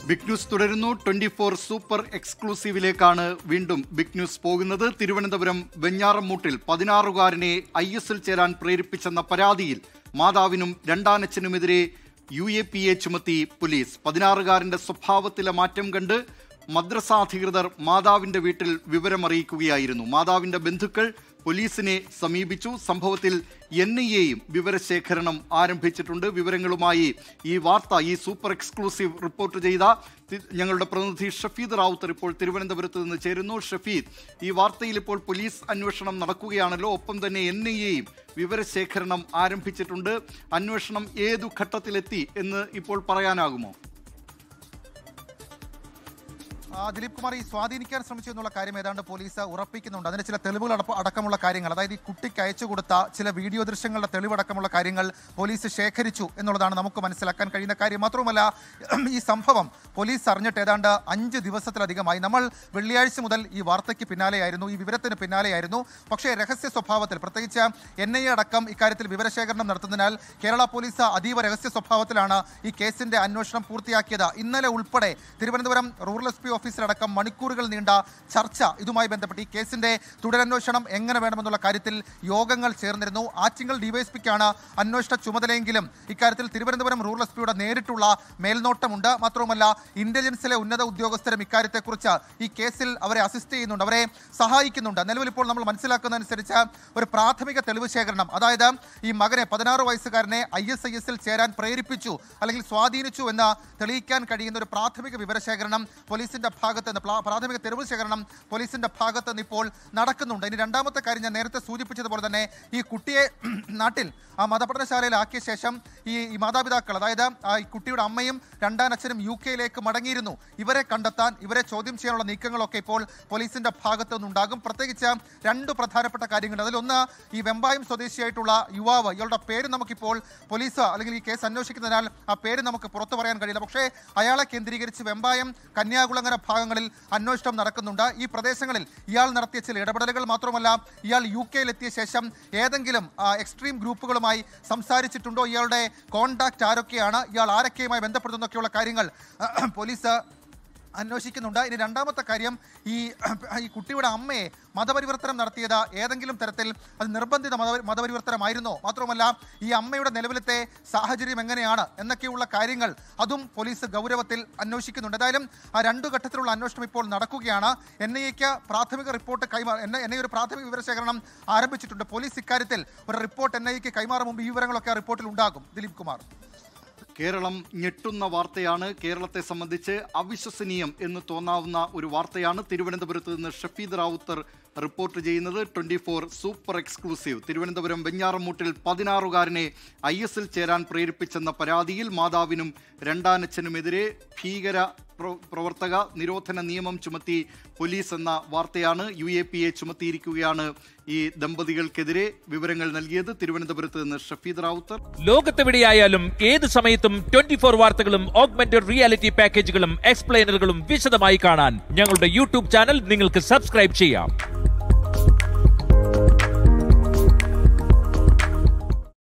Big news തുടരുന്നു. 24 super എക്സ്ക്ലൂസീവിലേക്കാണ് വീണ്ടും big news പോകുന്നത്. തിരുവനന്തപുരം വെഞ്ഞാറമൂട്ടിൽ 16-കാരനെ IS-ൽ ചേരാൻ പ്രേരിപ്പിച്ചെന്ന പരാതിയിൽ മാതാവിനും രണ്ടാനച്ഛനുമെതിരെ UAPA ചുമത്തി പോലീസ്. 16-കാരന്റെ സ്വഭാവത്തിലെ മാറ്റം കണ്ട് മദ്രസാധികൃതർ മാതാവിന്റെ വീട്ടിൽ വിവരമറിയിക്കുകയായിരുന്നു. മാതാവിന്റെ ബന്ധുക്കൾ പോലീസിനെ സമീപിച്ചു. സംഭവത്തിൽ NIAയും വിവരശേഖരണം ആരംഭിച്ചിട്ടുണ്ട്. വിവരങ്ങളുമായി ഈ സൂപ്പർ എക്സ്ക്ലൂസീവ് റിപ്പോർട്ട് ചെയ്ത ഞങ്ങളുടെ പ്രതിനിധി ഷഫീദ് റാവുത്തർ ഇപ്പോൾ തിരുവനന്തപുരത്ത് നിന്ന് ചേരുന്നു. ഷഫീദ്, ഈ വാർത്തയിൽ ഇപ്പോൾ പോലീസ് അന്വേഷണം നടക്കുകയാണല്ലോ, ഒപ്പം തന്നെ NIAയും വിവരശേഖരണം ആരംഭിച്ചിട്ടുണ്ട്. അന്വേഷണം ഏതു ഘട്ടത്തിലെത്തി എന്ന് ഇപ്പോൾ പറയാനാകുമോ? ദിലീപ് കുമാർ, ഈ സ്വാധീനിക്കാൻ ശ്രമിച്ചു എന്നുള്ള കാര്യം ഏതാണ്ട് പോലീസ് ഉറപ്പിക്കുന്നുണ്ട്. അതിന് ചില തെളിവുകൾ അടക്കമുള്ള കാര്യങ്ങൾ, അതായത് ഈ കുട്ടിക്ക് അയച്ചു കൊടുത്ത ചില വീഡിയോ ദൃശ്യങ്ങളുടെ തെളിവടക്കമുള്ള കാര്യങ്ങൾ പോലീസ് ശേഖരിച്ചു എന്നുള്ളതാണ് നമുക്ക് മനസ്സിലാക്കാൻ കഴിയുന്ന കാര്യം. മാത്രവുമല്ല, ഈ സംഭവം പോലീസ് അറിഞ്ഞിട്ട് ഏതാണ്ട് 5 ദിവസത്തിലധികമായി. നമ്മൾ വെള്ളിയാഴ്ച മുതൽ ഈ വാർത്തയ്ക്ക് പിന്നാലെയായിരുന്നു, ഈ വിവരത്തിന് പിന്നാലെയായിരുന്നു. പക്ഷേ രഹസ്യ സ്വഭാവത്തിൽ, പ്രത്യേകിച്ച് NIA അടക്കം ഇക്കാര്യത്തിൽ വിവരശേഖരണം നടത്തുന്നതിനാൽ കേരള പോലീസ് അതീവ രഹസ്യ സ്വഭാവത്തിലാണ് ഈ കേസിന്റെ അന്വേഷണം പൂർത്തിയാക്കിയത്. ഇന്നലെ ഉൾപ്പെടെ തിരുവനന്തപുരം റൂറൽ SP ഓഫീസിലടക്കം മണിക്കൂറുകൾ നീണ്ട ചർച്ച ഇതുമായി ബന്ധപ്പെട്ട് ഈ കേസിന്റെ തുടരന്വേഷണം എങ്ങനെ വേണമെന്നുള്ള കാര്യത്തിൽ യോഗങ്ങൾ ചേർന്നിരുന്നു. ആറ്റിങ്ങൽ DYSPക്കാണ് അന്വേഷണ ചുമതലയെങ്കിലും ഇക്കാര്യത്തിൽ തിരുവനന്തപുരം റൂറൽ SPയുടെ നേരിട്ടുള്ള മേൽനോട്ടമുണ്ട്. മാത്രവുമല്ല, ഇന്റലിജൻസിലെ ഉന്നത ഉദ്യോഗസ്ഥരും ഇക്കാര്യത്തെക്കുറിച്ച് ഈ കേസിൽ അവരെ അസിസ്റ്റ് ചെയ്യുന്നുണ്ട്, അവരെ സഹായിക്കുന്നുണ്ട്. നിലവിൽ ഇപ്പോൾ നമ്മൾ മനസ്സിലാക്കുന്നതനുസരിച്ച് ഒരു പ്രാഥമിക തെളിവ് ശേഖരണം, അതായത് ഈ മകനെ 16 വയസ്സുകാരനെ ISIS-ൽ ചേരാൻ പ്രേരിപ്പിച്ചു അല്ലെങ്കിൽ സ്വാധീനിച്ചു എന്ന് തെളിയിക്കാൻ കഴിയുന്ന ഒരു പ്രാഥമിക വിവരശേഖരണം പോലീസിന്റെ ഭാഗത്ത് നിന്ന്, പ്രാഥമിക തെളിവ് ശേഖരണം പോലീസിന്റെ ഭാഗത്ത് നിന്ന് ഇപ്പോൾ നടക്കുന്നുണ്ട്. ഇനി രണ്ടാമത്തെ കാര്യം, ഞാൻ നേരത്തെ സൂചിപ്പിച്ചതുപോലെ തന്നെ ഈ കുട്ടിയെ നാട്ടിൽ മതപഠനശാലയിലാക്കിയ ശേഷം ഈ മാതാപിതാക്കൾ, അതായത് ഈ കുട്ടിയുടെ അമ്മയും രണ്ടാനച്ഛനും UK-യിലേക്ക് മടങ്ങിയിരുന്നു. ഇവരെ കണ്ടെത്താൻ, ഇവരെ ചോദ്യം ചെയ്യാനുള്ള നീക്കങ്ങളൊക്കെ ഇപ്പോൾ പോലീസിന്റെ ഭാഗത്തു നിന്നുണ്ടാകും. പ്രത്യേകിച്ച് 2 പ്രധാനപ്പെട്ട കാര്യങ്ങൾ. അതിലൊന്ന്, ഈ വെമ്പായം സ്വദേശിയായിട്ടുള്ള യുവാവ്, ഇയാളുടെ പേര് നമുക്കിപ്പോൾ പോലീസ് അല്ലെങ്കിൽ ഈ കേസ് അന്വേഷിക്കുന്നതിനാൽ ആ പേര് നമുക്ക് പുറത്തു പറയാൻ കഴിയില്ല. പക്ഷേ അയാളെ കേന്ദ്രീകരിച്ച് വെമ്പായം, കന്യാകുളങ്ങര ഭാഗങ്ങളിൽ അന്വേഷണം നടക്കുന്നുണ്ട്. ഈ പ്രദേശങ്ങളിൽ ഇയാൾ നടത്തിയ ചില ഇടപെടലുകൾ, മാത്രമല്ല ഇയാൾ UK-യിലെത്തിയ ശേഷം ഏതെങ്കിലും എക്സ്ട്രീം ഗ്രൂപ്പുകളുമായി സംസാരിച്ചിട്ടുണ്ടോ, ഇയാളുടെ കോണ്ടാക്ട് ആരൊക്കെയാണ്, ഇയാൾ ആരൊക്കെയുമായി ബന്ധപ്പെടുന്നതൊക്കെയുള്ള കാര്യങ്ങൾ പോലീസ് അന്വേഷിക്കുന്നുണ്ട്. ഇനി രണ്ടാമത്തെ കാര്യം, ഈ കുട്ടിയുടെ അമ്മയെ മതപരിവർത്തനം നടത്തിയത് ഏതെങ്കിലും തരത്തിൽ അത് നിർബന്ധിത മതപരിവർത്തനമായിരുന്നോ, മാത്രമല്ല ഈ അമ്മയുടെ നിലവിലത്തെ സാഹചര്യം എങ്ങനെയാണ് എന്നൊക്കെയുള്ള കാര്യങ്ങൾ അതും പോലീസ് ഗൗരവത്തിൽ അന്വേഷിക്കുന്നുണ്ട്. ഏതായാലും ആ 2 ഘട്ടത്തിലുള്ള അന്വേഷണം ഇപ്പോൾ നടക്കുകയാണ്. NIAക്ക് പ്രാഥമിക റിപ്പോർട്ട് NIA ഒരു പ്രാഥമിക വിവരശേഖരണം ആരംഭിച്ചിട്ടുണ്ട്. പോലീസ് ഇക്കാര്യത്തിൽ ഒരു റിപ്പോർട്ട് NIAക്ക് കൈമാറും മുമ്പ് ഈ വിവരങ്ങളൊക്കെ ആ റിപ്പോർട്ടിൽ ഉണ്ടാകും. ദിലീപ് കുമാർ, കേരളം ഞെട്ടുന്ന വാർത്തയാണ്. കേരളത്തെ സംബന്ധിച്ച് അവിശ്വസനീയം എന്ന് തോന്നാവുന്ന ഒരു വാർത്തയാണ് തിരുവനന്തപുരത്ത് നിന്ന് ഷഫീദ് റാവുത്തർ റിപ്പോർട്ട് ചെയ്യുന്നത്. 24 സൂപ്പർ എക്സ്ക്ലൂസീവ്. തിരുവനന്തപുരം വെഞ്ഞാറമൂട്ടിൽ 16-കാരനെ IS-ൽ ചേരാൻ പ്രേരിപ്പിച്ചെന്ന പരാതിയിൽ മാതാവിനും രണ്ടാനച്ഛനുമെതിരെ ഭീകര പ്രവർത്തക നിരോധന നിയമം ചുമത്തി പോലീസ് എന്ന വാർത്തയാണ്. UAPA ചുമത്തിയിരിക്കുകയാണ് ഈ ദമ്പതികൾക്കെതിരെ. വിവരങ്ങൾ നൽകിയത് തിരുവനന്തപുരത്ത് നിന്ന് ഷഫീദ് റാവുത്തർ. ലോകത്തെവിടെയായാലും ഏത് സമയത്തും 24 വാർത്തകളും ഓഗ്മെന്റഡ് റിയാലിറ്റി പാക്കേജുകളും എക്സ്പ്ലെയിനറുകളും വിശദമായി കാണാൻ ഞങ്ങളുടെ YouTube ചാനൽ നിങ്ങൾക്ക് സബ്സ്ക്രൈബ് ചെയ്യാം.